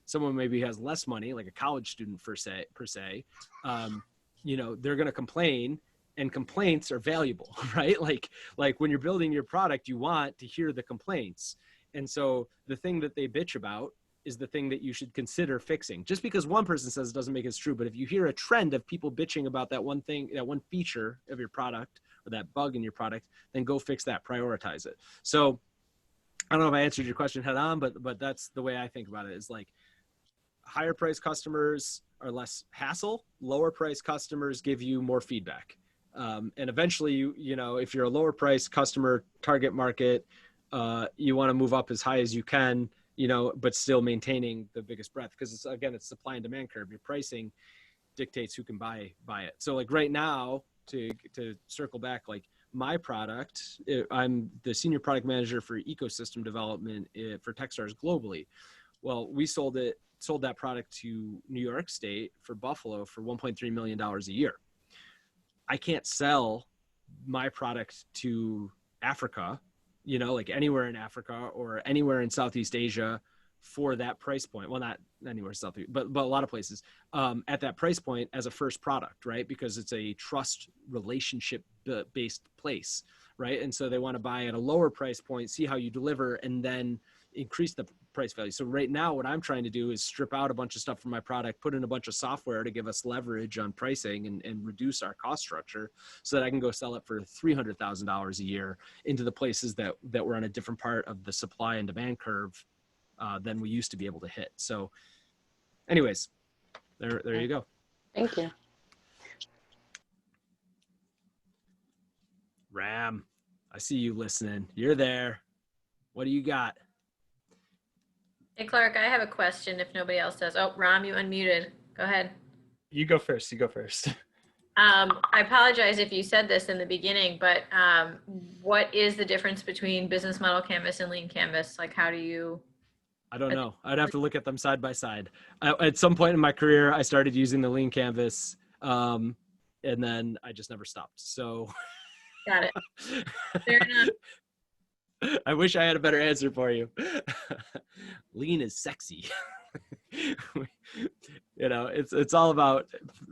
[SPEAKER 2] someone maybe has less money, like a college student per se, they're going to complain, and complaints are valuable, right? Like when you're building your product, you want to hear the complaints. And so the thing that they bitch about is the thing that you should consider fixing. Just because one person says it doesn't make it true, but if you hear a trend of people bitching about that one thing, that one feature of your product or that bug in your product, then go fix that, prioritize it. So I don't know if I answered your question head on, but that's the way I think about it, is like higher price customers are less hassle, lower price customers give you more feedback. And eventually, if you're a lower price customer target market, you want to move up as high as you can, but still maintaining the biggest breadth, because it's supply and demand curve. Your pricing dictates who can buy it. So like right now, to circle back, like my product, I'm the senior product manager for ecosystem development for Techstars globally. Well, we sold that product to New York State for Buffalo for $1.3 million a year. I can't sell my product to Africa, like anywhere in Africa or anywhere in Southeast Asia for that price point. Well, not anywhere Southeast, but a lot of places at that price point as a first product, right? Because it's a trust relationship based place, right? And so they want to buy at a lower price point, see how you deliver, and then increase the price value. So right now what I'm trying to do is strip out a bunch of stuff from my product, put in a bunch of software to give us leverage on pricing and reduce our cost structure so that I can go sell it for $300,000 a year into the places that were on a different part of the supply and demand curve than we used to be able to hit. So anyways, there you go.
[SPEAKER 4] Thank you.
[SPEAKER 2] Ram, I see you listening. You're there. What do you got?
[SPEAKER 5] Hey, Clark, I have a question if nobody else does. Oh, Ram, you unmuted. Go ahead.
[SPEAKER 6] You go first.
[SPEAKER 5] I apologize if you said this in the beginning, but what is the difference between business model canvas and lean canvas? Like, how do you?
[SPEAKER 2] I don't know. I'd have to look at them side by side. At some point in my career, I started using the lean canvas, and then I just never stopped. So.
[SPEAKER 5] Got it. Fair enough.
[SPEAKER 2] I wish I had a better answer for you. Lean is sexy. It's all about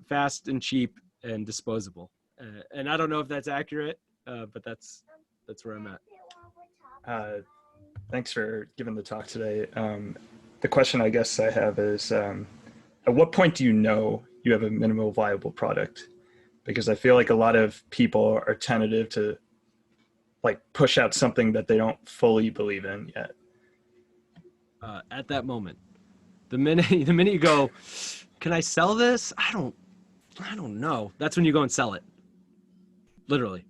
[SPEAKER 2] fast and cheap and disposable. And I don't know if that's accurate, but that's where I'm at.
[SPEAKER 6] Thanks for giving the talk today. The question I guess I have is, at what point do you know you have a minimal viable product? Because I feel like a lot of people are tentative to like push out something that they don't fully believe in yet.
[SPEAKER 2] At that moment, the minute you go, can I sell this? I don't know. That's when you go and sell it. literally.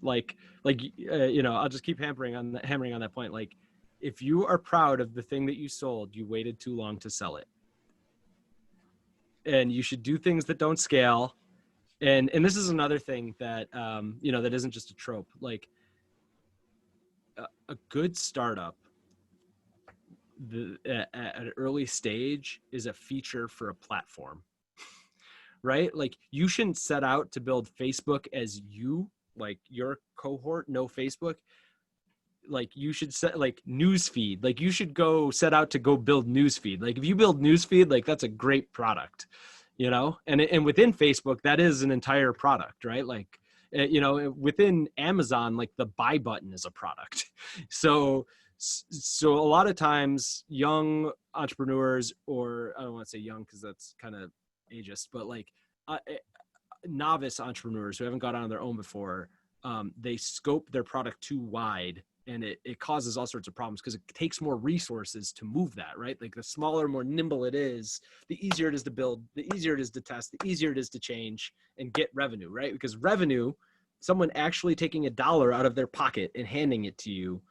[SPEAKER 2] Like, I'll just keep hammering on that point. Like, if you are proud of the thing that you sold, you waited too long to sell it. And you should do things that don't scale. And this is another thing that, that isn't just a trope. Like, a good startup at an early stage is a feature for a platform, right? Like, you shouldn't set out to build Facebook as you, like your cohort, no Facebook. Like, you should set like newsfeed. Like, you should go set out to go build newsfeed. Like, if you build newsfeed, like, that's a great product, and within Facebook, that is an entire product, right? Like, within Amazon, like, the buy button is a product. So a lot of times young entrepreneurs, or I don't want to say young because that's kind of ageist, but like novice entrepreneurs who haven't got on their own before, they scope their product too wide, and it causes all sorts of problems because it takes more resources to move that, right? Like, the smaller, more nimble it is, the easier it is to build, the easier it is to test, the easier it is to change and get revenue, right? Because revenue, someone actually taking $1 out of their pocket and handing it to you,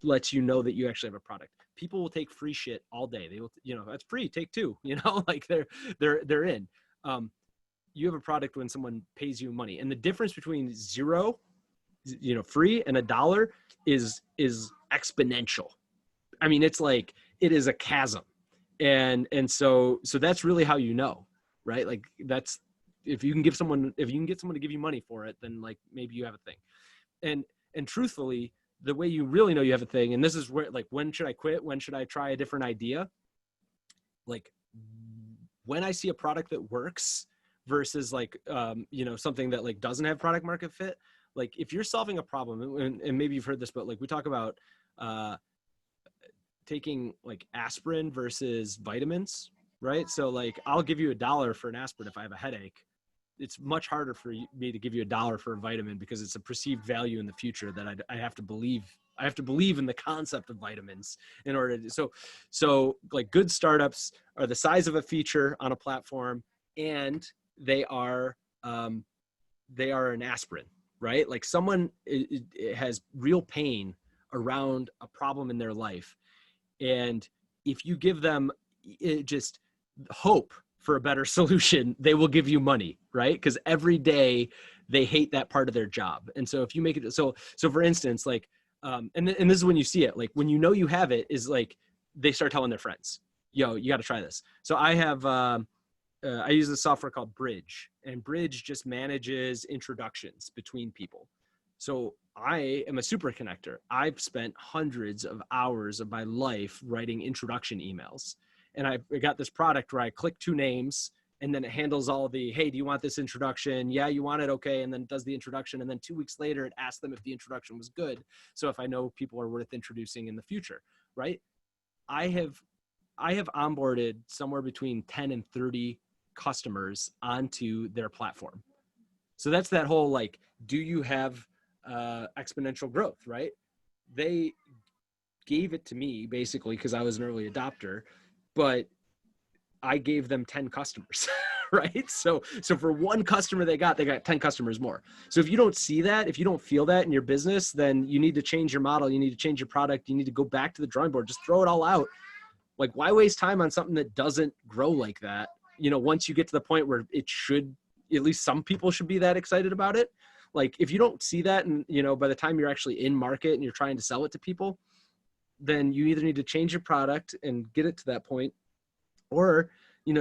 [SPEAKER 2] lets you know that you actually have a product. People will take free shit all day. They will, that's free, take two, like they're in. You have a product when someone pays you money, and the difference between zero, free, and $1 is exponential. I mean, it's like, it is a chasm. And so that's really how right? Like, that's, if you can get someone to give you money for it, then like, maybe you have a thing. And truthfully, the way you really know you have a thing, and this is where, like, when should I quit? When should I try a different idea? Like, when I see a product that works versus like, something that like doesn't have product market fit. Like, if you're solving a problem, and maybe you've heard this, but like, we talk about taking like aspirin versus vitamins, right? So like, I'll give you $1 for an aspirin if I have a headache. It's much harder for me to give you $1 for a vitamin because it's a perceived value in the future that I have to believe. I have to believe in the concept of vitamins in order to, so like, good startups are the size of a feature on a platform, and they are an aspirin, right? Like, someone has real pain around a problem in their life. And if you give them just hope for a better solution, they will give you money, right? Because every day they hate that part of their job. And so if you make it, so for instance, like, and this is when you see it, like, when you have it, is like, they start telling their friends, yo, you got to try this. So I have, I use a software called Bridge, and Bridge just manages introductions between people. So I am a super connector. I've spent hundreds of hours of my life writing introduction emails. And I got this product where I click 2 names, and then it handles all the, hey, do you want this introduction? Yeah, you want it? Okay. And then it does the introduction. And then 2 weeks later, it asks them if the introduction was good. So if I know people are worth introducing in the future, right? I have onboarded somewhere between 10 and 30 customers onto their platform. So that's that whole, like, do you have exponential growth, right? They gave it to me basically because I was an early adopter, but I gave them 10 customers, right? So for one customer they got 10 customers more. So if you don't see that, if you don't feel that in your business, then you need to change your model. You need to change your product. You need to go back to the drawing board. Just throw it all out. Like, why waste time on something that doesn't grow like that? Once you get to the point where it should, at least some people should be that excited about it. Like, if you don't see that, and, by the time you're actually in market and you're trying to sell it to people, then you either need to change your product and get it to that point, or,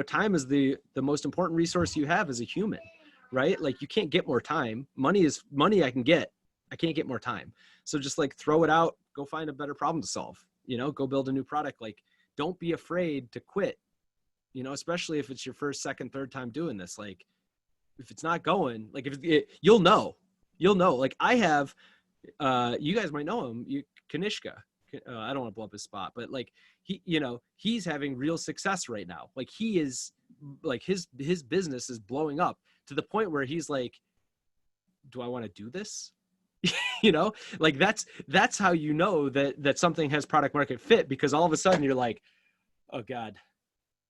[SPEAKER 2] time is the most important resource you have as a human, right? Like, you can't get more time. Money is money I can get. I can't get more time. So just like, throw it out, go find a better problem to solve, go build a new product. Like, don't be afraid to quit, especially if it's your first, second, third time doing this. Like, if it's not going, like, you'll know, like, I have, you guys might know him, Kanishka. I don't want to blow up his spot, but like, he's having real success right now. Like, he is, like, his business is blowing up to the point where he's like, do I want to do this? Like, that's how that something has product market fit, because all of a sudden you're like, oh God,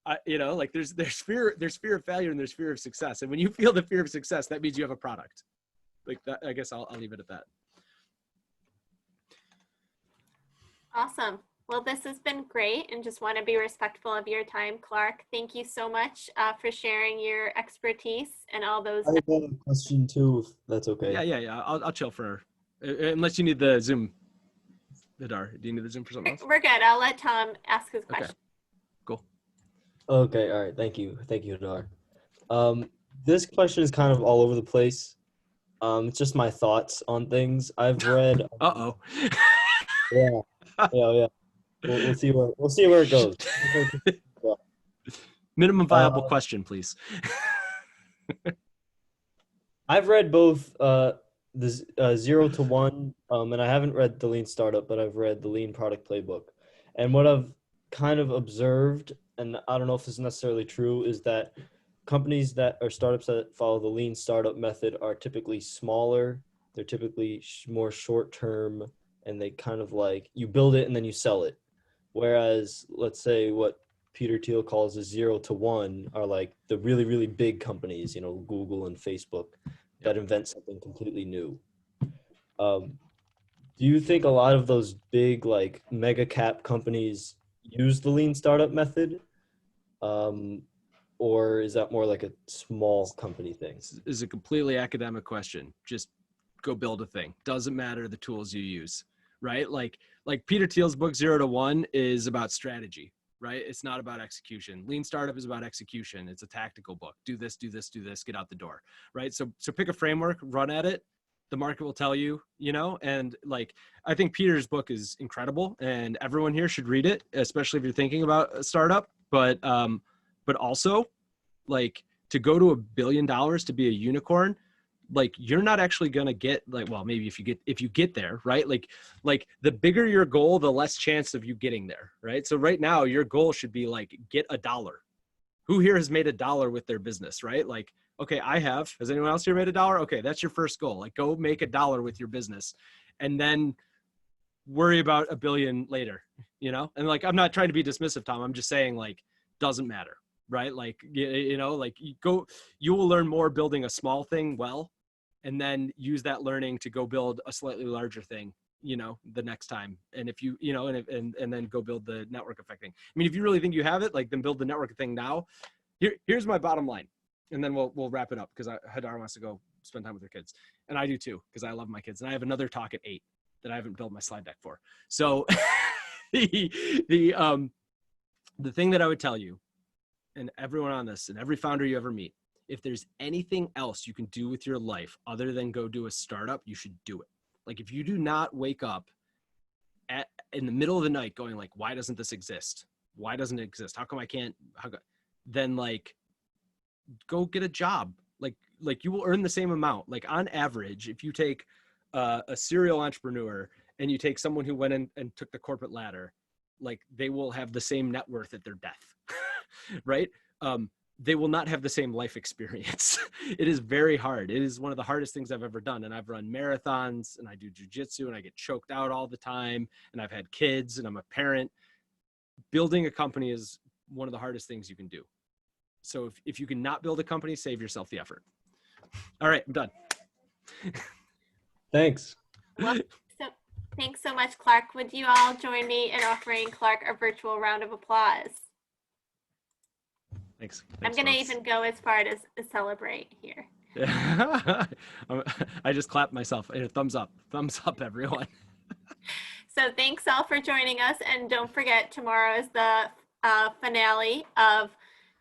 [SPEAKER 2] like, there's fear of failure and there's fear of success. And when you feel the fear of success, that means you have a product. like that. I guess I'll leave it at that.
[SPEAKER 1] Awesome. Well, this has been great, and just want to be respectful of your time, Clark. Thank you so much for sharing your expertise and all those.
[SPEAKER 3] I have a question too, if that's okay.
[SPEAKER 2] Yeah. I'll chill for, unless you need the Zoom. Hadar, do you need the Zoom for something else?
[SPEAKER 1] We're good. I'll let Tom ask his question.
[SPEAKER 2] Okay. Cool.
[SPEAKER 3] Okay, all right. Thank you, Hadar. This question is kind of all over the place. It's just my thoughts on things. I've read.
[SPEAKER 2] Uh-oh.
[SPEAKER 3] Yeah. We'll see where it goes.
[SPEAKER 2] Minimum viable question, please.
[SPEAKER 3] I've read both the 0 to 1, and I haven't read the Lean Startup, but I've read the Lean Product Playbook. And what I've kind of observed, and I don't know if this is necessarily true, is that companies that are startups that follow the Lean Startup method are typically smaller. They're typically more short-term, and they kind of like, you build it and then you sell it. Whereas, let's say what Peter Thiel calls a 0 to 1 are like the really, really big companies, Google and Facebook, that invent something completely new. Do you think a lot of those big like mega cap companies use the Lean Startup method? Or is that more like a small company thing?
[SPEAKER 2] This is a completely academic question. Just go build a thing. Doesn't matter the tools you use, right? Like Peter Thiel's book 0 to 1 is about strategy, right? It's not about execution. Lean Startup is about execution. It's a tactical book. Do this, get out the door, right? So pick a framework, run at it. The market will tell you, and like, I think Peter's book is incredible and everyone here should read it, especially if you're thinking about a startup, but also like to go to $1 billion to be a unicorn, like you're not actually going to get maybe if you get there, right? Like the bigger your goal, the less chance of you getting there, right? So right now your goal should be like, get $1. Who here has made $1 with their business, right? Like, okay, I have. Has anyone else here made $1? Okay, that's your first goal. Like go make $1 with your business and then worry about $1 billion later, And like, I'm not trying to be dismissive, Tom. I'm just saying like, doesn't matter, right? Like, like you will learn more building a small thing well, and then use that learning to go build a slightly larger thing, the next time. And if you, and then go build the network effect thing. I mean, if you really think you have it, like then build the network thing now. Here's my bottom line. And then we'll wrap it up because Hadar wants to go spend time with her kids. And I do too, because I love my kids. And I have another talk at 8 that I haven't built my slide deck for. So the thing that I would tell you, and everyone on this, and every founder you ever meet, if there's anything else you can do with your life other than go do a startup, you should do it. Like if you do not wake up in the middle of the night going like, why doesn't this exist? Why doesn't it exist? How come I can't? Then like, go get a job. Like you will earn the same amount. Like on average, if you take a serial entrepreneur and you take someone who went in and took the corporate ladder, like they will have the same net worth at their death, right? They will not have the same life experience. It is very hard. It is one of the hardest things I've ever done. And I've run marathons and I do jujitsu and I get choked out all the time. And I've had kids and I'm a parent. Building a company is one of the hardest things you can do. So if you can not build a company, save yourself the effort. All right, I'm done.
[SPEAKER 3] Thanks.
[SPEAKER 1] Well, thanks so much, Clark. Would you all join me in offering Clark a virtual round of applause?
[SPEAKER 2] Thanks.
[SPEAKER 1] I'm going to even go as far as celebrate here.
[SPEAKER 2] I just clapped myself. Thumbs up, everyone.
[SPEAKER 1] So thanks all for joining us. And don't forget, tomorrow is the finale of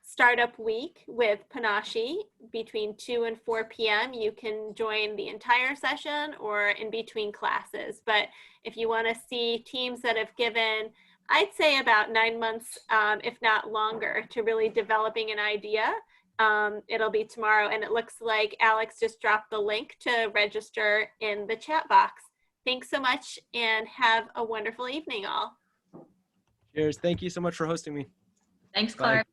[SPEAKER 1] Startup Week with Panache between 2 and 4 p.m. You can join the entire session or in between classes. But if you want to see teams that have given, I'd say about 9 months, if not longer, to really developing an idea, it'll be tomorrow. And it looks like Alex just dropped the link to register in the chat box. Thanks so much and have a wonderful evening all.
[SPEAKER 2] Cheers. Thank you so much for hosting me.
[SPEAKER 5] Thanks,
[SPEAKER 2] Bye.
[SPEAKER 5] Clark.